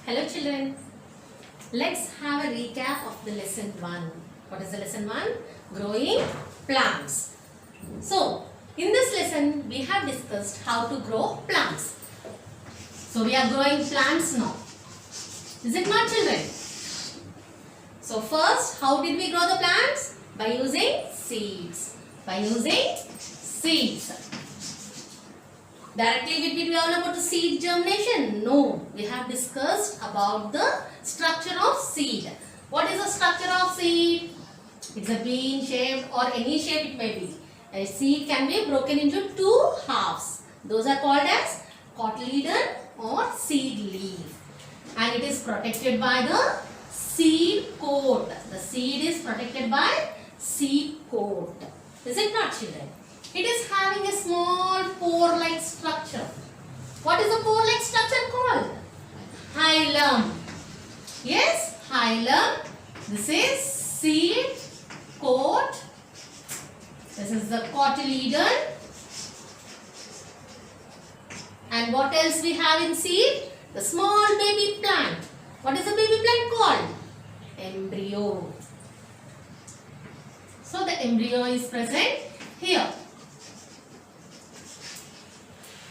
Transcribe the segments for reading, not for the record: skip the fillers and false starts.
Hello children. Let's have a recap of the lesson 1. What is the lesson 1? Growing plants. So, in this lesson we have discussed how to grow plants. So, we are growing plants now. Is it not children? So, first how did we grow the plants? By using seeds. By using seeds. Directly did we learn about the seed germination? No. We have discussed about the structure of seed. What is the structure of seed? It's a bean shaped or any shape it may be. A seed can be broken into two halves. Those are called as cotyledon or seed leaf. And it is protected by the seed coat. The seed is protected by seed coat. Is it not, children? It is having a small pore-like structure. What is the pore-like structure called? Hilum. Yes, hilum. This is seed coat. This is the cotyledon. And what else we have in seed? The small baby plant. What is the baby plant called? Embryo. So the embryo is present here.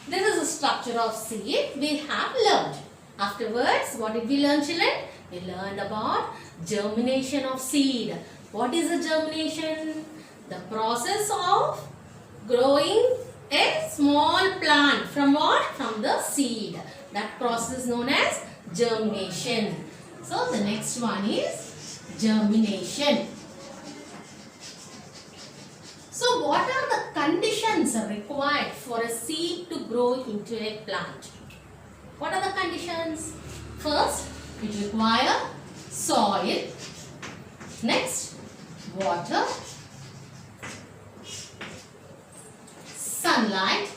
This is the structure of seed we have learned. Afterwards, what did we learn, children? We learned about germination of seed. What is the germination? The process of growing a small plant from what? From the seed. That process is known as germination. So, the next one is germination. So, what are the conditions required for a seed to grow into a plant? What are the conditions? First, it requires soil. Next, water, sunlight,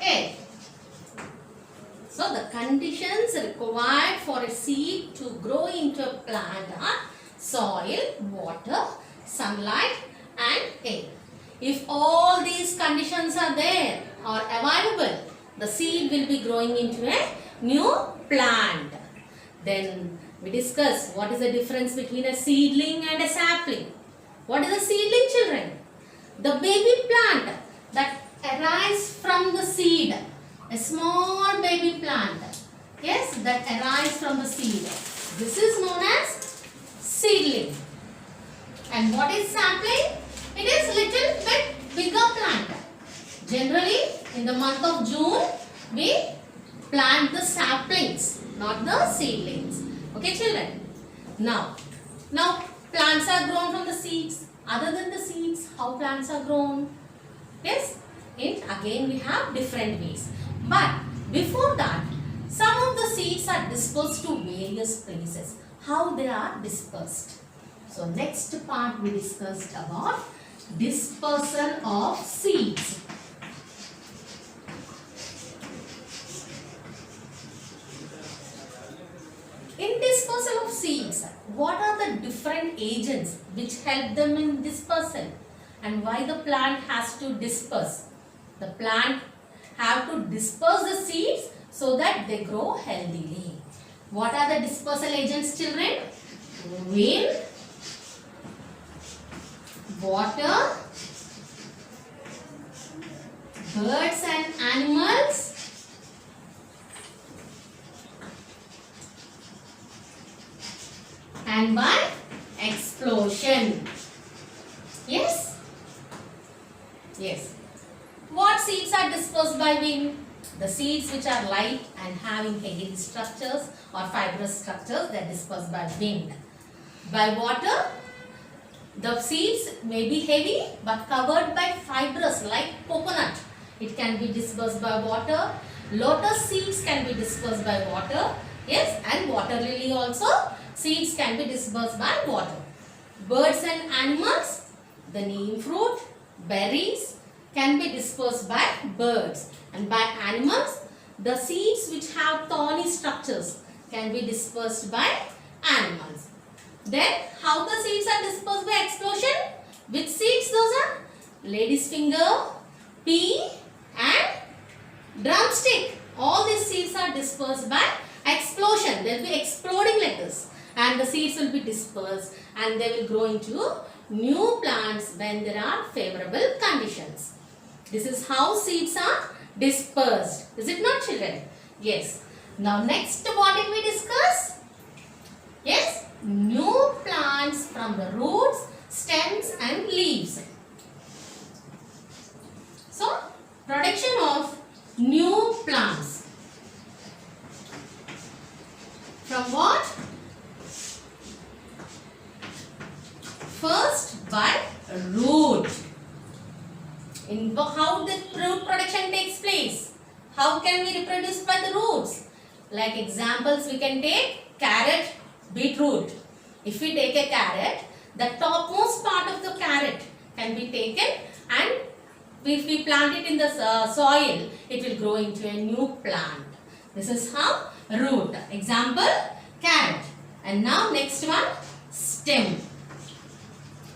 air. So, the conditions required for a seed to grow into a plant are soil, water, sunlight and air. If all these conditions are there or available, the seed will be growing into a new plant. Then we discuss what is the difference between a seedling and a sapling. What is a seedling, children? The baby plant that arises from the seed. A small baby plant. Yes, that arises from the seed. This is known as seedling. And what is sapling? It is little bit bigger plant. Generally, in the month of June, we plant the saplings, not the seedlings. Okay, children? Now plants are grown from the seeds. Other than the seeds, how plants are grown? Yes, again we have different ways. But before that, some of the seeds are dispersed to various places. How they are dispersed? So next part we discussed about dispersal of seeds. In dispersal of seeds, what are the different agents which help them in dispersal? And why the plant has to disperse? The plant have to disperse the seeds so that they grow healthily. What are the dispersal agents, children? Wind, water, birds and animals, and by explosion. Yes? Yes. What seeds are dispersed by wind? The seeds which are light and having hairy structures or fibrous structures, they are dispersed by wind. By water, the seeds may be heavy but covered by fibrous like coconut. It can be dispersed by water. Lotus seeds can be dispersed by water. Yes, and water lily also, seeds can be dispersed by water. Birds and animals, the neem fruit, berries can be dispersed by birds. And by animals, the seeds which have thorny structures can be dispersed by animals. Then, how the seeds are dispersed by explosion? Which seeds those are? Lady's finger, pea and drumstick. All these seeds are dispersed by explosion. They will be exploding like this, and the seeds will be dispersed and they will grow into new plants when there are favorable conditions. This is how seeds are dispersed. Is it not, children? Yes. Now next, what did we discuss? Yes, new plants from the roots, stems and leaves. So, production of new plants. From what? First by root. In how the root production takes place? How can we reproduce by the roots? Like examples, we can take carrot, beetroot. If we take a carrot, the topmost part of the carrot can be taken, and if we plant it in the soil, it will grow into a new plant. This is how root. Example, carrot. And now next one, stem.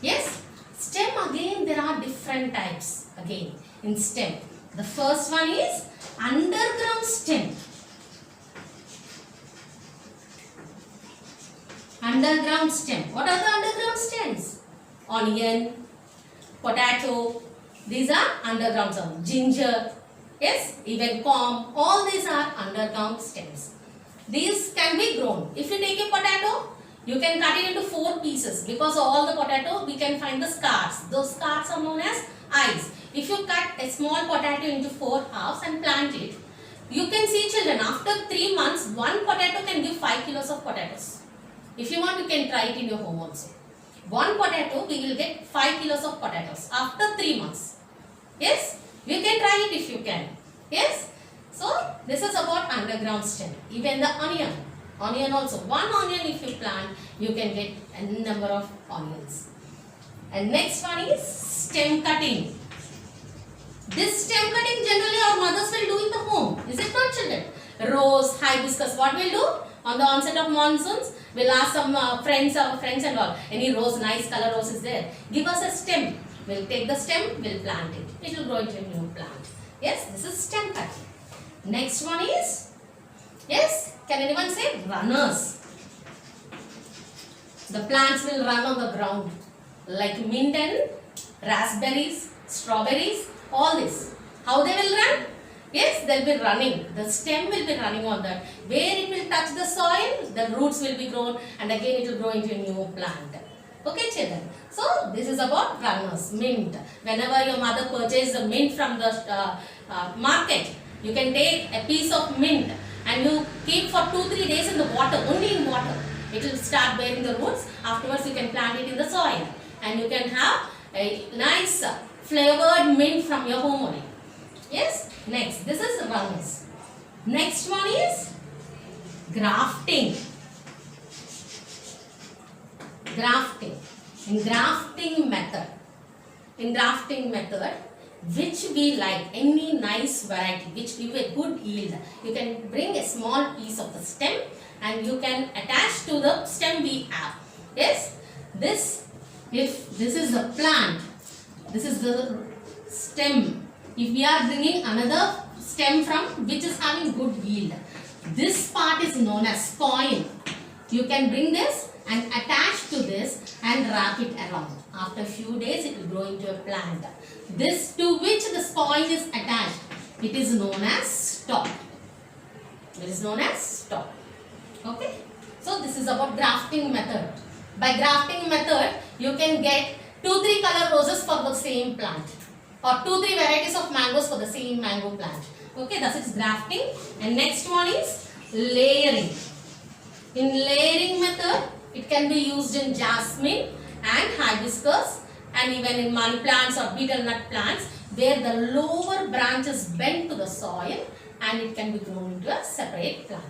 Yes, stem again there are different types again in stem. The first one is underground stem. Underground stem. What are the underground stems? Onion, potato. These are underground stems. Ginger. Yes, even palm. All these are underground stems. These can be grown. If you take a potato, you can cut it into 4 pieces, because all the potato we can find the scars. Those scars are known as eyes. If you cut a small potato into 4 halves and plant it, you can see, children, after 3 months, one potato can give 5 kilos of potatoes. If you want, you can try it in your home also. One potato, we will get 5 kilos of potatoes after 3 months. Yes, you can try it if you can. Yes, so this is about underground stem. Even the onion. Onion also. One onion if you plant, you can get a number of onions. And next one is stem cutting. This stem cutting generally our mothers will do in the home. Is it not, children? Rose, hibiscus. What we'll do? On the onset of monsoons, we'll ask some friends and all. Any rose, nice color rose is there. Give us a stem. We'll take the stem, we'll plant it. It will grow into a new plant. Yes, this is stem cutting. Next one is, yes, can anyone say runners? The plants will run on the ground like mint and raspberries, strawberries, all this. How they will run? Yes, they will be running. The stem will be running on that. Where it will touch the soil, the roots will be grown, and again it will grow into a new plant. Okay, children. So this is about runners, mint. Whenever your mother purchases the mint from the market, you can take a piece of mint and you keep for 2-3 days in the water, only in water. It will start bearing the roots. Afterwards, you can plant it in the soil, and you can have a nice flavored mint from your home only. Yes. Next, this is runners. Next one is grafting. Grafting. In grafting method, which we like, any nice variety which give a good yield, you can bring a small piece of the stem and you can attach to the stem we have. Yes, if this is the plant, this is the stem. If we are bringing another stem from which is having good yield, this part is known as spoil. You can bring this and attach to this and wrap it around. After a few days, it will grow into a plant. This to which the spoil is attached, it is known as stalk. It is known as stalk. Okay. So this is about grafting method. By grafting method, you can get 2-3 color roses for the same plant, or 2-3 varieties of mangoes for the same mango plant. Okay, that is grafting. And next one is layering. In layering method, it can be used in jasmine and hibiscus, and even in money plants or betel nut plants, where the lower branches bend to the soil and it can be grown into a separate plant.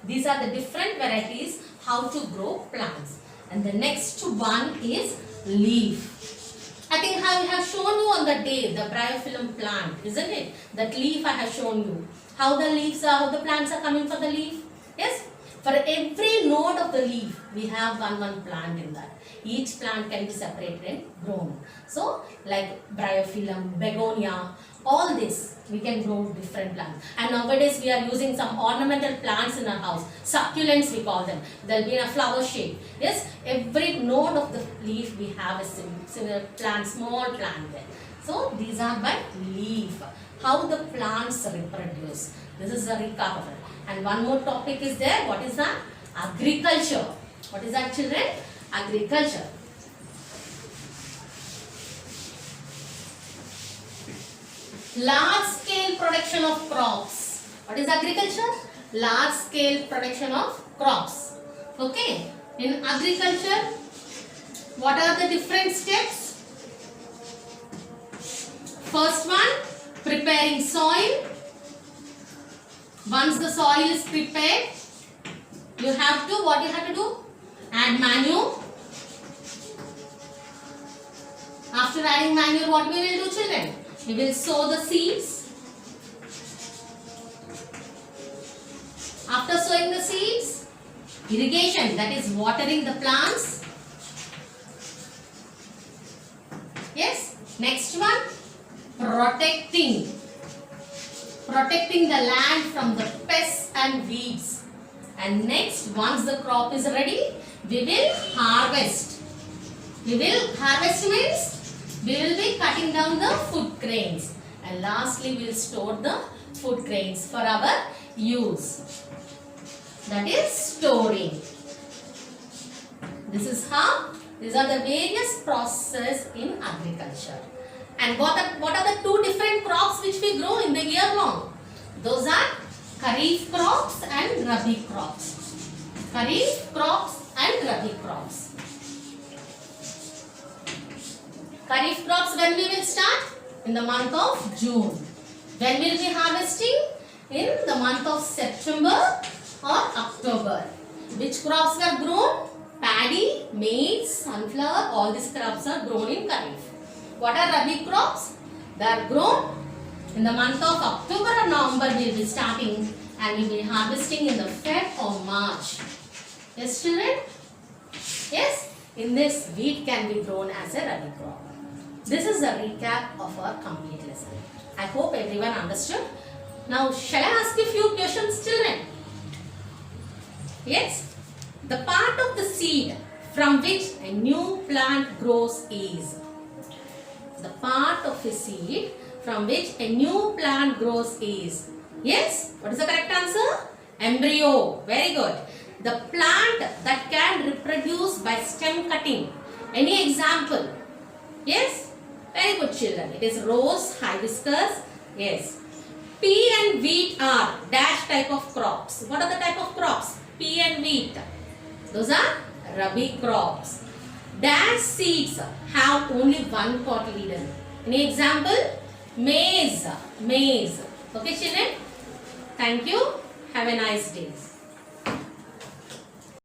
These are the different varieties how to grow plants. And the next one is leaf. I think I have shown you on the day the bryophyllum plant, isn't it? That leaf I have shown you. How the leaves are, how the plants are coming for the leaf. Yes? For every node of the leaf, we have one plant in that. Each plant can be separated and grown. So, like bryophyllum, begonia, All this we can grow different plants. And nowadays we are using some ornamental plants in our house. Succulents we call them. They'll be in a flower shape. Yes, every node of the leaf we have a similar plant, small plant there. So these are by leaf. How the plants reproduce. This is a recap of it. And one more topic is there. What is that? Agriculture. What is that, children? Agriculture. Large scale production of crops. What is agriculture? Large scale production of crops. Okay. In agriculture, what are the different steps? First one, preparing soil. Once the soil is prepared, you have to, what you have to do? Add manure. After adding manure, what we will do, children? We will sow the seeds. After sowing the seeds, irrigation, that is watering the plants. Yes. Next one, protecting. Protecting the land from the pests and weeds. And next, once the crop is ready, we will harvest. We will harvest means we will be cutting down the food grains. And lastly, we will store the food grains for our use. That is storing. This is how, these are the various processes in agriculture. And what are the two different crops which we grow in the year long? Those are Kharif crops and Rabi crops. Kharif crops and Rabi crops. Kharif crops, when we will start? In the month of June. When will we be harvesting? In the month of September or October. Which crops are grown? Paddy, maize, sunflower, all these crops are grown in Kharif. What are Rabi crops? They are grown in the month of October or November. We will be starting and we will be harvesting in the Feb or March. Yes, children? Yes? In this, wheat can be grown as a Rabi crop. This is a recap of our complete lesson. I hope everyone understood. Now, shall I ask you a few questions, children? Yes? The part of the seed from which a new plant grows is. The part of a seed from which a new plant grows is. Yes? What is the correct answer? Embryo. Very good. The plant that can reproduce by stem cutting. Any example? Yes? Very good, children. It is rose, hibiscus. Yes. Pea and wheat are dash type of crops. What are the type of crops? Pea and wheat. Those are Rabi crops. Dash seeds have only one cotyledon. Any example? Maize. Maize. Okay, children? Thank you. Have a nice day.